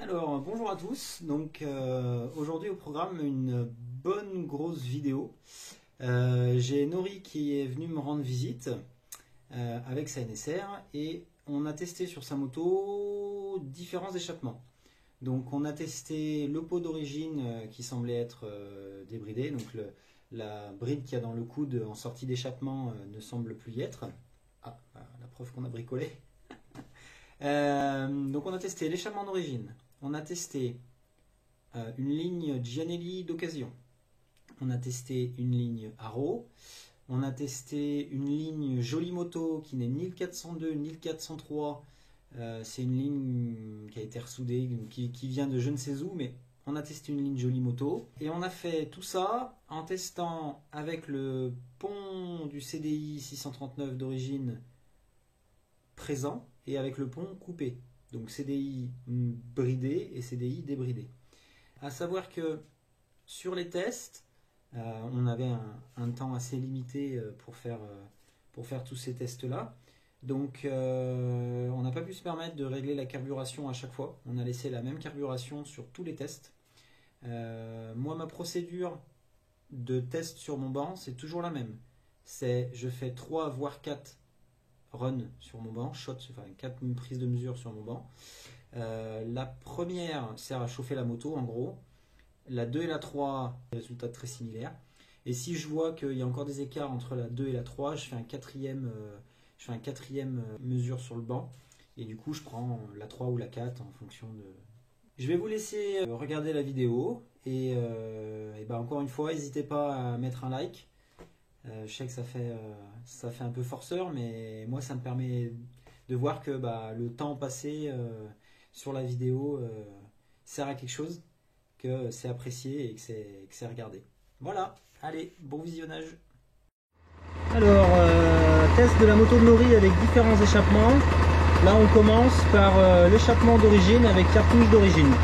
Alors, bonjour à tous. Donc, aujourd'hui au programme, une bonne grosse vidéo. J'ai Nori qui est venu me rendre visite avec sa NSR et on a testé sur sa moto différents échappements. Donc, on a testé le pot d'origine qui semblait être débridé. Donc, la bride qu'il y a dans le coude en sortie d'échappement ne semble plus y être. Ah, la preuve qu'on a bricolé. Donc, on a testé l'échappement d'origine. On a testé une ligne Gianelli d'occasion. On a testé une ligne Haro. On a testé une ligne Jolie Moto qui n'est ni le 402 ni le 403. C'est une ligne qui a été ressoudée, qui vient de je ne sais où, mais on a testé une ligne Jolie Moto. Et on a fait tout ça en testant avec le pont du CDI 639 d'origine présent et avec le pont coupé. Donc CDI bridé et CDI débridé. À savoir que sur les tests, on avait un temps assez limité pour faire tous ces tests-là. Donc on n'a pas pu se permettre de régler la carburation à chaque fois. On a laissé la même carburation sur tous les tests. Moi, ma procédure de test sur mon banc, c'est toujours la même. C'est je fais 3 voire 4 run sur mon banc, shot, enfin 4 prises de mesure sur mon banc. La première sert à chauffer la moto en gros. La 2 et la 3, résultats très similaires. Et si je vois qu'il y a encore des écarts entre la 2 et la 3, je fais un quatrième mesure sur le banc. Et du coup, je prends la 3 ou la 4 en fonction de... Je vais vous laisser regarder la vidéo. Et ben encore une fois, n'hésitez pas à mettre un like. Je sais que ça fait un peu forceur, mais moi ça me permet de voir que le temps passé sur la vidéo sert à quelque chose, que c'est apprécié et que c'est regardé. Voilà, allez, bon visionnage. Alors, test de la moto de Nori avec différents échappements. Là on commence par l'échappement d'origine avec cartouche d'origine.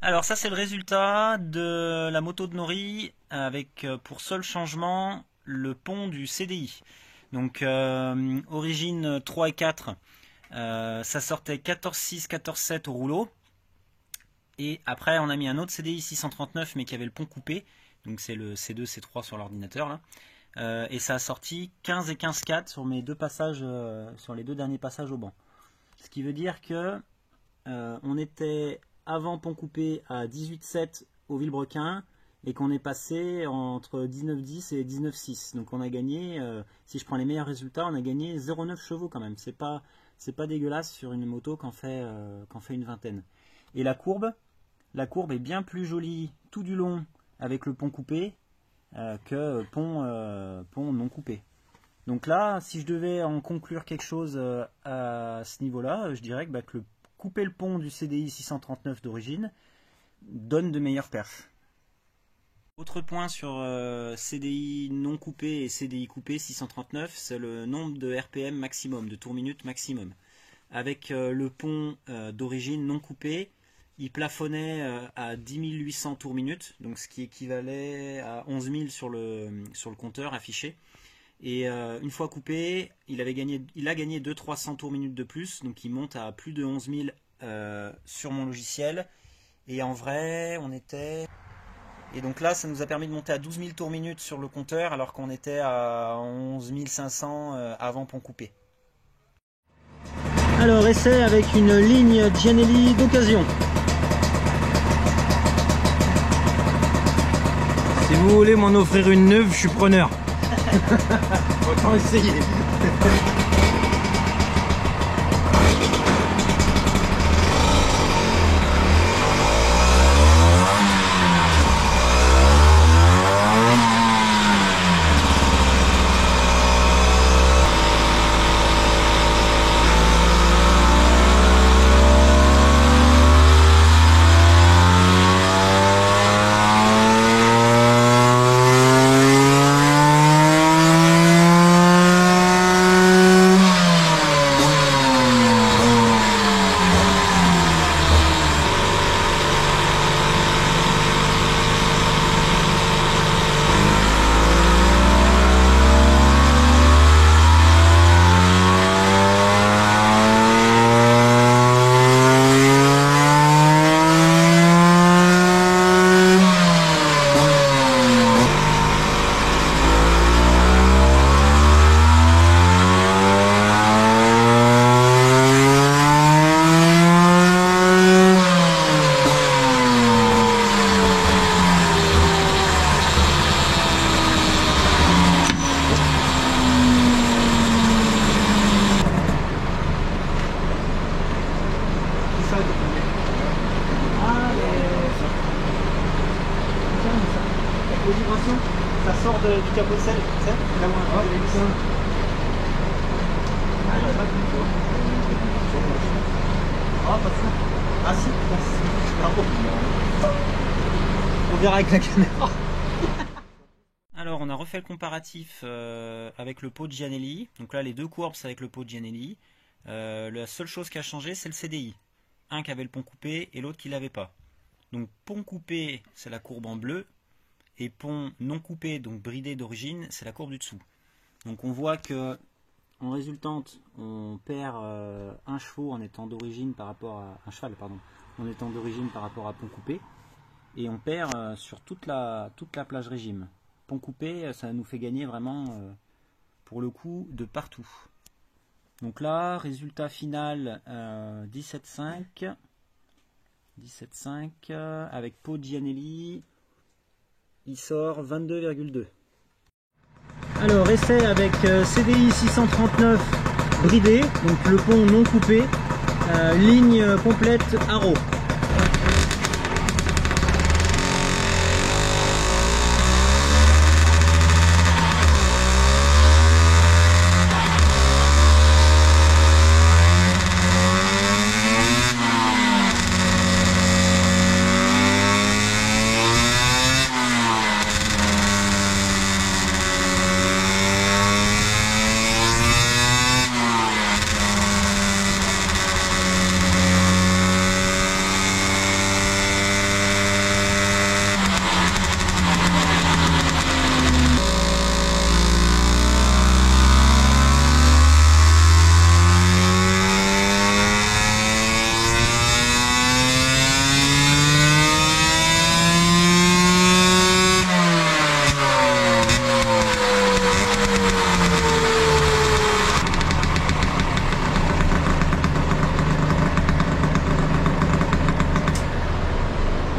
Alors ça c'est le résultat de la moto de Nori avec pour seul changement le pont du CDI. Donc origine 3 et 4, ça sortait 14.6, 14.7 au rouleau. Et après on a mis un autre CDI 639 mais qui avait le pont coupé. Donc c'est le C2, C3 sur l'ordinateur là. Et ça a sorti 15 et 15.4 sur mes deux passages, sur les deux derniers passages au banc. Ce qui veut dire que on était avant pont coupé à 18.7 au Villebrequin et qu'on est passé entre 19.10 et 19.6. Donc on a gagné, si je prends les meilleurs résultats, on a gagné 0,9 chevaux quand même. C'est pas dégueulasse sur une moto qu'en fait une vingtaine. Et la courbe est bien plus jolie tout du long avec le pont coupé que pont non coupé. Donc là, si je devais en conclure quelque chose à ce niveau-là, je dirais que couper le pont du CDI 639 d'origine donne de meilleures perfs. Autre point sur CDI non coupé et CDI coupé 639, c'est le nombre de RPM maximum, de tours minutes maximum. Avec le pont d'origine non coupé, il plafonnait à 10 800 tours minutes, donc ce qui équivalait à 11 000 sur le compteur affiché. Et une fois coupé, il a gagné 200-300 tours minutes de plus, donc il monte à plus de 11 000 sur mon logiciel. Et en vrai, on était... Et donc là, ça nous a permis de monter à 12 000 tours minutes sur le compteur, alors qu'on était à 11 500 avant pont coupé. Alors, essai avec une ligne Gianelli d'occasion. Si vous voulez m'en offrir une neuve, je suis preneur. Autant essayer. les vibrations, ça sort du capot de selle, tu sais, là où on a les vis. Ah, il n'y a pas de tout. Ah, pas ça. Ah si, bravo. On verra avec la caméra. Alors, on a refait le comparatif avec le pot de Gianelli. Donc là, les deux courbes, c'est avec le pot de Gianelli. La seule chose qui a changé, c'est le CDI. Un qui avait le pont coupé et l'autre qui l'avait pas. Donc pont coupé, c'est la courbe en bleu. Et pont non coupé, donc bridé d'origine, c'est la courbe du dessous. Donc on voit que en résultante, on perd un cheval en étant d'origine par rapport à un cheval, pardon, en étant d'origine par rapport à pont coupé, et on perd sur toute la plage régime. Pont coupé, ça nous fait gagner vraiment pour le coup de partout. Donc là, résultat final 17,5 avec pot de Gianelli. Il sort 22,2. Alors essai avec CDI 639 bridé, donc le pont non coupé, ligne complète haro.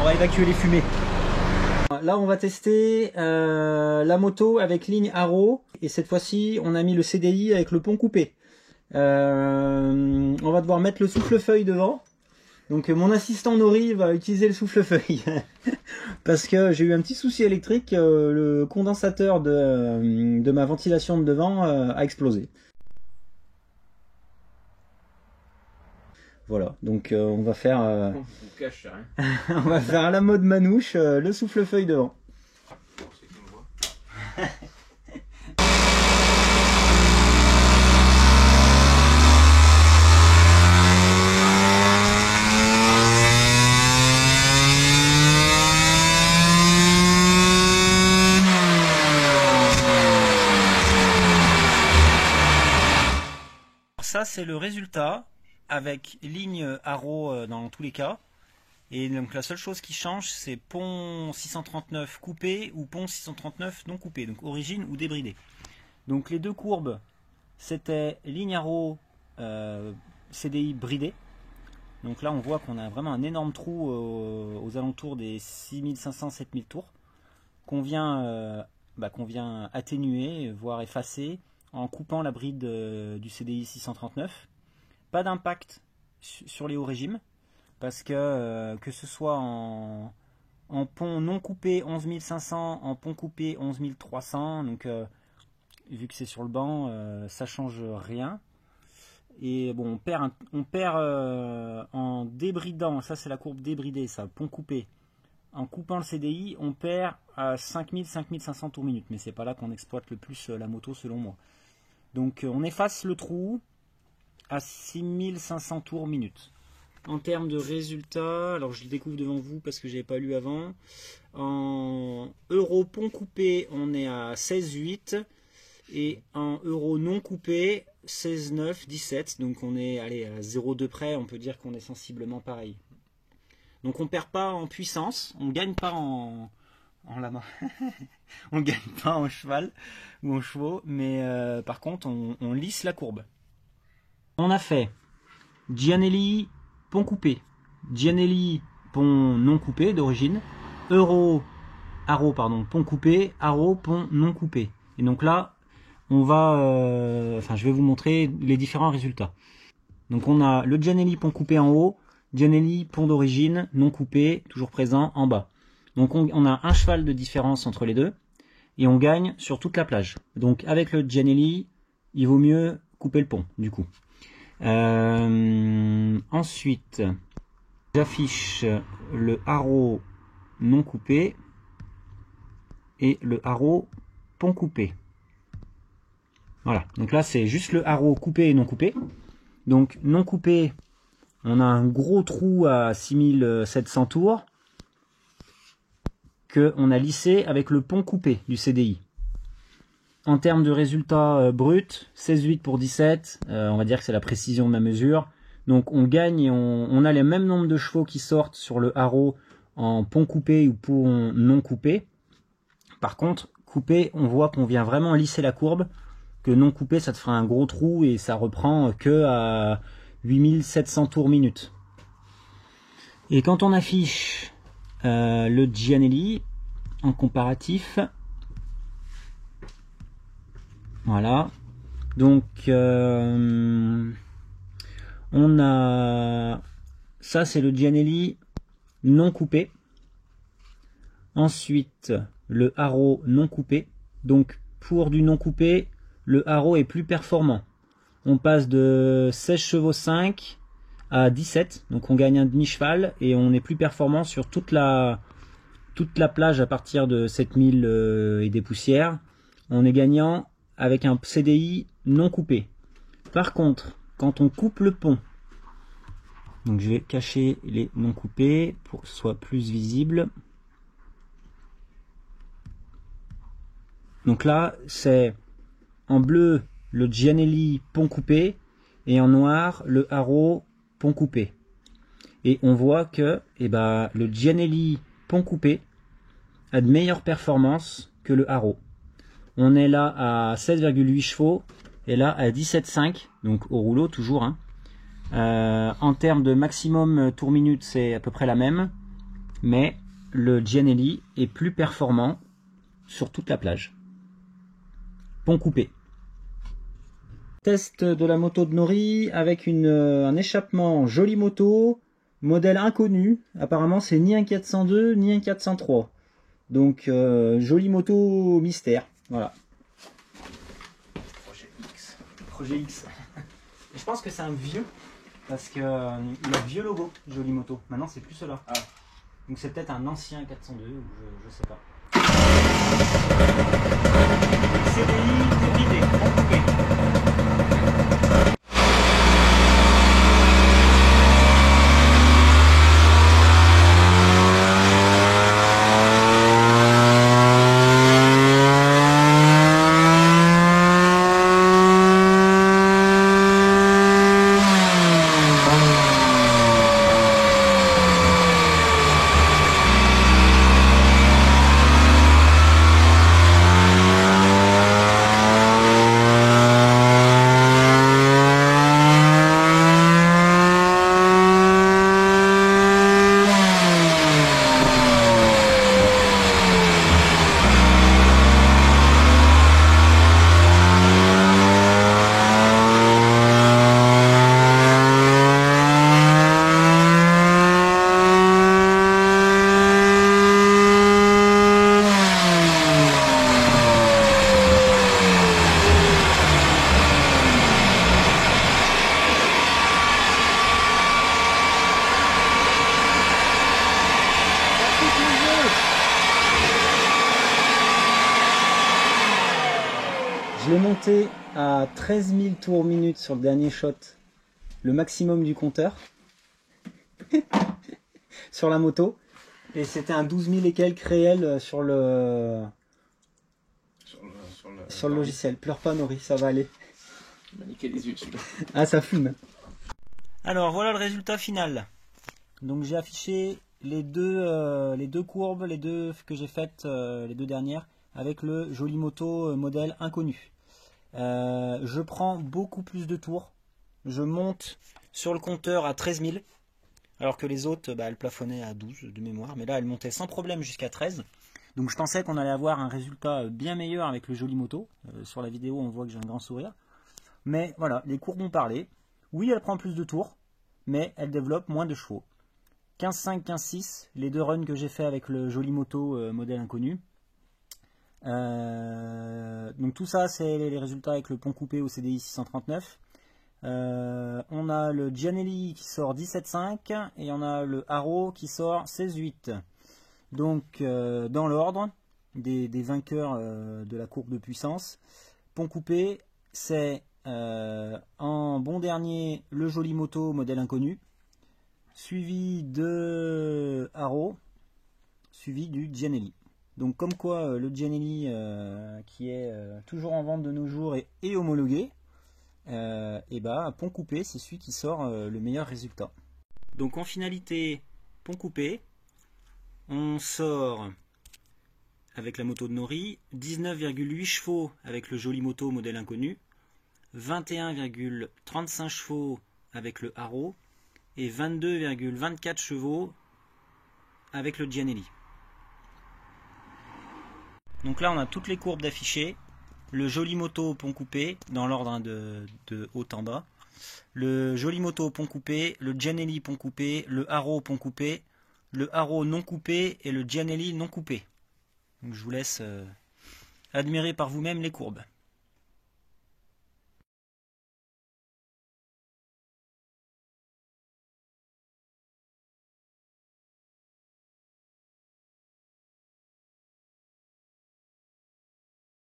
On va évacuer les fumées. Là on va tester la moto avec ligne haro et cette fois-ci on a mis le CDI avec le pont coupé. On va devoir mettre le souffle-feuille devant. Donc mon assistant Nori va utiliser le souffle-feuille parce que j'ai eu un petit souci électrique, le condensateur de ma ventilation de devant a explosé. Voilà, donc on va faire on va faire à la mode manouche le souffle-feuille devant. Ça c'est le résultat avec ligne haro dans tous les cas. Et donc la seule chose qui change, c'est pont 639 coupé ou pont 639 non coupé, donc origine ou débridé. Donc les deux courbes, c'était ligne haro CDI bridé. Donc là on voit qu'on a vraiment un énorme trou aux alentours des 6500-7000 tours qu'on vient atténuer, voire effacer en coupant la bride du CDI 639. Pas d'impact sur les hauts régimes parce que ce soit en pont non coupé 11500, en pont coupé 11300, donc vu que c'est sur le banc, ça change rien. Et bon, on perd en débridant, ça c'est la courbe débridée, ça, pont coupé. En coupant le CDI, on perd à 5000-5500 tours minute, mais c'est pas là qu'on exploite le plus la moto selon moi. Donc on efface le trou à 6500 tours minute. En termes de résultats, alors je le découvre devant vous parce que je n'avais pas lu avant. En euro pont coupé, on est à 16,8 et en euro non coupé, 16,9, 17. Donc on est à 0,2 près, on peut dire qu'on est sensiblement pareil. Donc on perd pas en puissance, on gagne pas en lama, on gagne pas en cheval ou en chevaux, mais par contre on lisse la courbe. On a fait Gianelli pont coupé, Gianelli pont non coupé d'origine, haro pont coupé, haro pont non coupé. Et donc là, on va, je vais vous montrer les différents résultats. Donc on a le Gianelli pont coupé en haut, Gianelli pont d'origine non coupé, toujours présent en bas. Donc on a un cheval de différence entre les deux, et on gagne sur toute la plage. Donc avec le Gianelli, il vaut mieux couper le pont, du coup. Ensuite, j'affiche le haro non coupé et le haro pont coupé. Voilà, donc là c'est juste le haro coupé et non coupé. Donc non coupé, on a un gros trou à 6700 tours qu'on a lissé avec le pont coupé du CDI. En termes de résultats bruts, 16,8 pour 17, on va dire que c'est la précision de ma mesure. Donc on gagne et on a les mêmes nombres de chevaux qui sortent sur le haro en pont coupé ou pont non coupé. Par contre, coupé, on voit qu'on vient vraiment lisser la courbe, que non coupé, ça te fera un gros trou et ça reprend que à 8700 tours minute. Et quand on affiche le Gianelli en comparatif, voilà, donc on a ça, c'est le Gianelli non coupé. Ensuite le haro non coupé. Donc pour du non coupé, le haro est plus performant. On passe de 16 chevaux 5 à 17, donc on gagne un demi-cheval et on est plus performant sur toute la plage à partir de 7000 et des poussières. On est gagnant avec un CDI non coupé. Par contre, quand on coupe le pont, donc je vais cacher les non coupés pour que ce soit plus visible. Donc là, c'est en bleu le Gianelli pont coupé et en noir le haro pont coupé. Et on voit que le Gianelli pont coupé a de meilleures performances que le haro. On est là à 16,8 chevaux et là à 17,5, donc au rouleau toujours. Hein. En termes de maximum tour minute, c'est à peu près la même, mais le Gianelli est plus performant sur toute la plage. Pont coupé. Test de la moto de Nori avec un échappement Jolie Moto, modèle inconnu. Apparemment c'est ni un 402 ni un 403. Donc Jolie Moto mystère. Voilà. Projet X. Et je pense que c'est un vieux, parce que il a vieux logo Jolie Moto. Maintenant c'est plus cela. Ah. Donc c'est peut-être un ancien 402 ou je sais pas. CDI débridé, en coupé. Je l'ai monté à 13 000 tours minute sur le dernier shot, le maximum du compteur, sur la moto, et c'était un 12 000 et quelques réel sur le logiciel. Pleure pas Nori, ça va aller. Il m'a niqué les yeux celui-là. Ah, ça fume. Alors voilà le résultat final. Donc j'ai affiché les deux courbes, les deux que j'ai faites, les deux dernières, avec le Jolie Moto modèle inconnu. Je prends beaucoup plus de tours. Je monte sur le compteur à 13 000, alors que les autres, elles plafonnaient à 12 de mémoire, mais là elles montaient sans problème jusqu'à 13. Donc je pensais qu'on allait avoir un résultat bien meilleur avec le Jolie Moto. Sur la vidéo on voit que j'ai un grand sourire. Mais voilà, les courbes ont parlé. Oui, elle prend plus de tours, mais elle développe moins de chevaux. 15-5, 15-6, les deux runs que j'ai fait avec le joli moto modèle inconnu. Donc tout ça, c'est les résultats avec le pont coupé au CDI 639. On a le Gianelli qui sort 17,5 et on a le Haro qui sort 16,8. Donc dans l'ordre des vainqueurs de la courbe de puissance, pont coupé, c'est en bon dernier le joli moto modèle inconnu, suivi de Haro, suivi du Gianelli. Donc comme quoi le Gianelli qui est toujours en vente de nos jours et homologué, et bah pont coupé c'est celui qui sort le meilleur résultat. Donc en finalité pont coupé, on sort avec la moto de Nori 19,8 chevaux avec le joli moto modèle inconnu, 21,35 chevaux avec le Haro et 22,24 chevaux avec le Gianelli. Donc là on a toutes les courbes d'affichées. Le joli moto au pont coupé, dans l'ordre de haut en bas. Le joli moto au pont coupé, le Gianelli pont coupé, le Haro pont coupé, le Haro non coupé et le Gianelli non coupé. Donc je vous laisse admirer par vous-même les courbes.